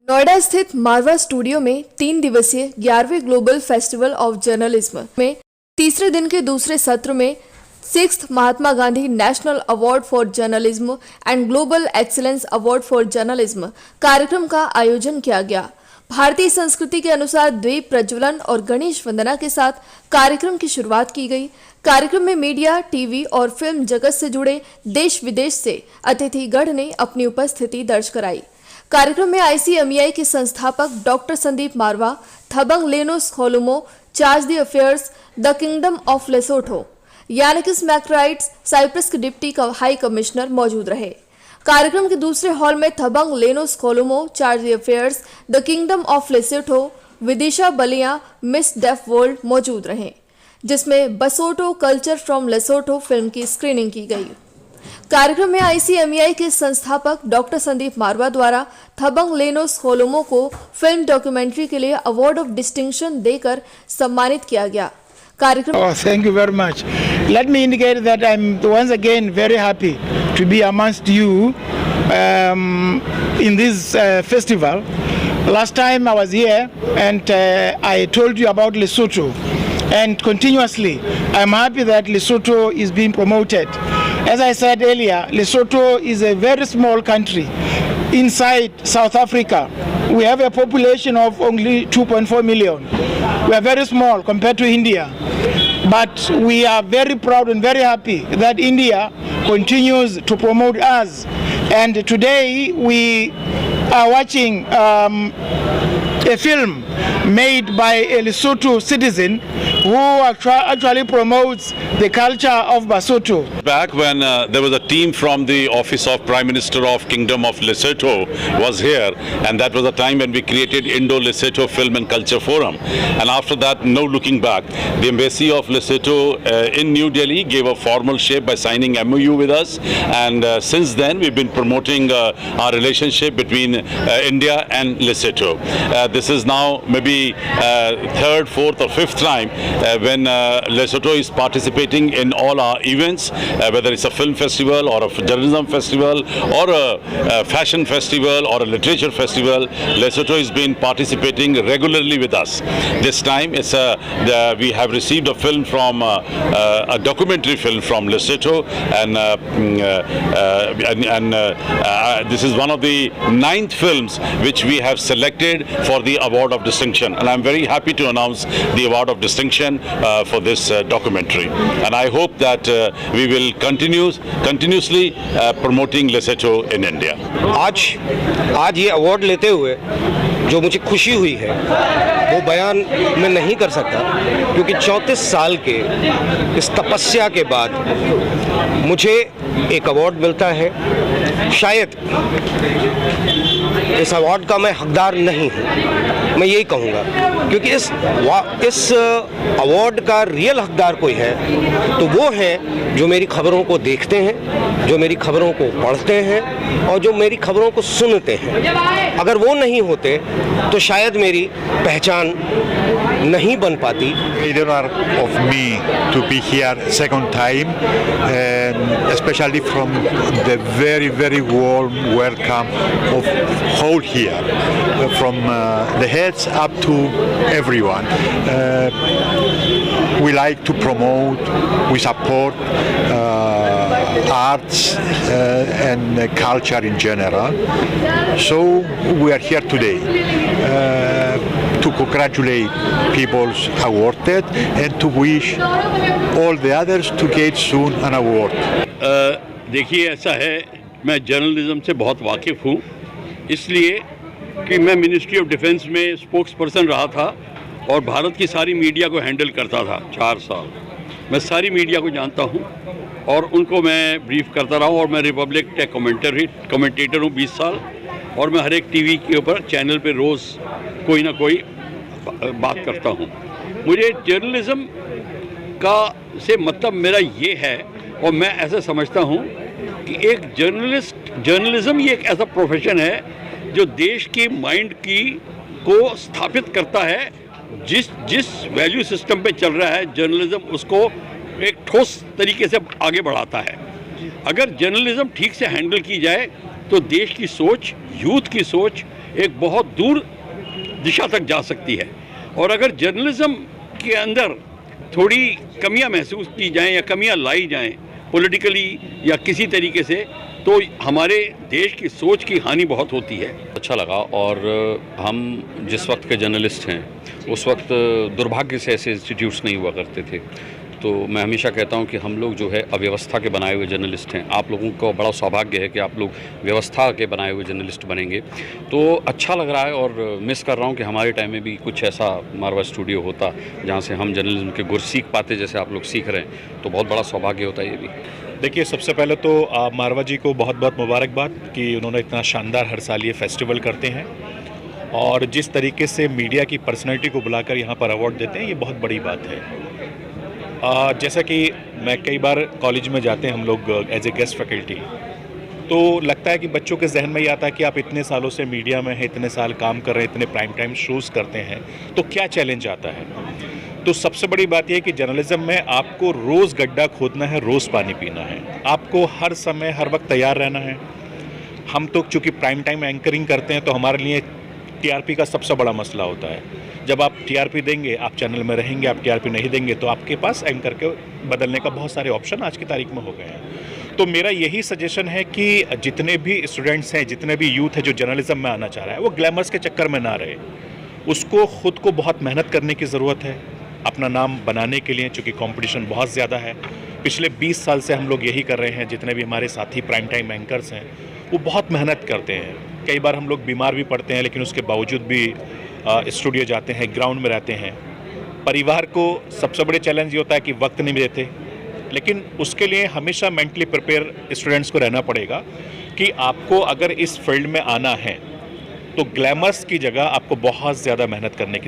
नोएडा स्थित मारवा स्टूडियो में 3 दिवसीय 11वें ग्लोबल फेस्टिवल ऑफ जर्नलिज्म में तीसरे दिन के दूसरे सत्र में 6th Mahatma Gandhi national award for journalism and global excellence award for journalism कार्यक्रम का आयोजन किया गया। भारतीय संस्कृति के अनुसार द्वीप प्रज्वलन और गणेश वंदना के साथ कार्यक्रम की शुरुआत की गई। कार्यक्रम में मीडिया, टीवी और फिल्म जगत से जुड़े देश विदेश से अतिथिगण ने अपनी उपस्थिति दर्ज कराई। कार्यक्रम में ICMEI के संस्थापक डॉक्टर संदीप मारवा, थबंग लेनोस-खोलुमो, charge d' affaires, the kingdom of Lesotho, Yiannakis मैकराइट्स, साइप्रस के डिप्टी हाई कमिश्नर मौजूद रहे। कार्यक्रम के दूसरे हॉल में थबंग लेनोस-खोलुमो, charge d' affaires, the kingdom of Lesotho, Vidisha Baliyan, miss deaf world मौजूद रहे, जिसमें Basotho culture from Lesotho film की स्क्रीनिंग की गई। कार्यक्रम में ICMEI के संस्थापक डॉक्टर संदीप मारवा द्वारा थबंग लेनोस-खोलुमो को फिल्म डॉक्यूमेंट्री के लिए अवार्ड ऑफ डिस्टिंक्शन देकर सम्मानित किया गया। कार्यक्रम Thank you very much. Let me indicate that I'm once again very happy to be amongst you in this festival. Last time I was here and I told you about Lesotho, and continuously I'm happy that Lesotho is being promoted. As I said earlier, Lesotho is a very small country inside South Africa. We have a population of only 2.4 million. We are very small compared to India. But we are very proud and very happy that India continues to promote us. And today we are watching a film made by a Lesotho citizen who actually promotes the culture of Basotho. Back when there was a team from the office of Prime Minister of Kingdom of Lesotho was here, and that was the time when we created Indo-Lesotho Film and Culture Forum. And after that, no looking back. The Embassy of Lesotho in New Delhi gave a formal shape by signing MOU with us, and since then we've been promoting our relationship between India and Lesotho. This is now maybe third, fourth or fifth time when Lesotho is participating in all our events, whether it's a film festival or a journalism festival or a fashion festival or a literature festival. Lesotho has been participating regularly with us. This time it's we have received a film from a documentary film from Lesotho, and this is one of the 9th films which we have selected for the award of distinction, and I'm very happy to announce the award of distinction for this documentary, and I hope that we will continuously promoting Lesotho in India. आज ये award लेते हुए जो मुझे खुशी हुई है वो बयान में नहीं कर सकता, क्योंकि 34 साल के इस तपस्या के बाद मुझे एक अवार्ड मिलता है। शायद इस अवार्ड का मैं हकदार नहीं हूँ, मैं यही कहूँगा, क्योंकि इस अवार्ड का रियल हकदार कोई है तो वो है जो मेरी खबरों को देखते हैं, जो मेरी खबरों को पढ़ते हैं और जो मेरी खबरों को सुनते हैं। अगर वो नहीं होते तो शायद मेरी पहचान नहीं बन पाती। Honor of me to be here second time, especially from the very warm welcome of whole here, from the heads up to everyone. We like to promote, we support arts and culture in general. So we are here today to congratulate people's awarded and to wish all the others to get soon an award. देखिए, ऐसा है, मैं journalism से बहुत वाकिफ़ हूँ, इसलिए कि मैं मिनिस्ट्री ऑफ डिफेंस में स्पोक्स पर्सन रहा था और भारत की सारी मीडिया को हैंडल करता था 4 साल। मैं सारी मीडिया को जानता हूँ और उनको मैं ब्रीफ करता रहा हूँ, और मैं रिपब्लिक टेक कमेंटेटर हूँ 20 साल, और मैं हर एक टीवी के ऊपर चैनल पे रोज़ कोई ना कोई बात करता हूँ। मुझे जर्नलिज्म का से मतलब मेरा ये है, और मैं ऐसा समझता हूँ कि एक जर्नलिज्म ये एक ऐसा प्रोफेशन है जो देश की माइंड को स्थापित करता है। जिस वैल्यू सिस्टम पे चल रहा है जर्नलिज्म, उसको एक ठोस तरीके से आगे बढ़ाता है। अगर जर्नलिज्म ठीक से हैंडल की जाए तो देश की सोच, यूथ की सोच एक बहुत दूर दिशा तक जा सकती है। और अगर जर्नलिज्म के अंदर थोड़ी कमियां महसूस की जाएं या कमियां लाई जाएं पॉलिटिकली या किसी तरीके से, तो हमारे देश की सोच की हानि बहुत होती है। अच्छा लगा। और हम जिस वक्त के जर्नलिस्ट हैं उस वक्त दुर्भाग्य से ऐसे इंस्टीट्यूट्स नहीं हुआ करते थे। तो मैं हमेशा कहता हूं कि हम लोग जो है अव्यवस्था के बनाए हुए जर्नलिस्ट हैं। आप लोगों को बड़ा सौभाग्य है कि आप लोग व्यवस्था के बनाए हुए जर्नलिस्ट बनेंगे। तो अच्छा लग रहा है और मिस कर रहा हूं कि हमारे टाइम में भी कुछ ऐसा मारवा स्टूडियो होता जहां से हम जर्नलिज्म के गुर सीख पाते, जैसे आप लोग सीख रहे हैं। तो बहुत बड़ा सौभाग्य होता है ये भी। देखिए, सबसे पहले तो मारवा जी को बहुत बहुत मुबारकबाद कि उन्होंने इतना शानदार हर साल ये फेस्टिवल करते हैं और जिस तरीके से मीडिया की पर्सनैलिटी को बुलाकर यहाँ पर अवार्ड देते हैं, ये बहुत बड़ी बात है। जैसा कि मैं कई बार कॉलेज में जाते हैं हम लोग एज ए गेस्ट फैकल्टी, तो लगता है कि बच्चों के जहन में ये आता है कि आप इतने सालों से मीडिया में हैं, इतने साल काम कर रहे हैं, इतने प्राइम टाइम शोज़ करते हैं, तो क्या चैलेंज आता है। तो सबसे बड़ी बात यह है कि जर्नलिज्म में आपको रोज़ गड्ढा खोदना है, रोज़ पानी पीना है, आपको हर समय हर वक्त तैयार रहना है। हम तो चूँकि प्राइम टाइम एंकरिंग करते हैं तो हमारे लिए टीआरपी का सबसे बड़ा मसला होता है। जब आप टीआरपी देंगे आप चैनल में रहेंगे, आप टीआरपी नहीं देंगे तो आपके पास एंकर के बदलने का बहुत सारे ऑप्शन आज की तारीख में हो गए हैं। तो मेरा यही सजेशन है कि जितने भी स्टूडेंट्स हैं, जितने भी यूथ है जो जर्नलिज्म में आना चाह रहा है, वो ग्लैमर्स के चक्कर में ना रहे। उसको खुद को बहुत मेहनत करने की ज़रूरत है अपना नाम बनाने के लिए, चूँकि कंपटीशन बहुत ज़्यादा है। पिछले 20 साल से हम लोग यही कर रहे हैं। जितने भी हमारे साथी प्राइम टाइम एंकर्स हैं वो बहुत मेहनत करते हैं। कई बार हम लोग बीमार भी पड़ते हैं, लेकिन उसके बावजूद भी स्टूडियो जाते हैं, ग्राउंड में रहते हैं। परिवार को सबसे बड़े चैलेंज ये होता है कि वक्त नहीं देते, लेकिन उसके लिए हमेशा मेंटली प्रिपेयर स्टूडेंट्स को रहना पड़ेगा कि आपको अगर इस फील्ड में आना है तो ग्लैमर्स की जगह आपको बहुत ज़्यादा मेहनत करने की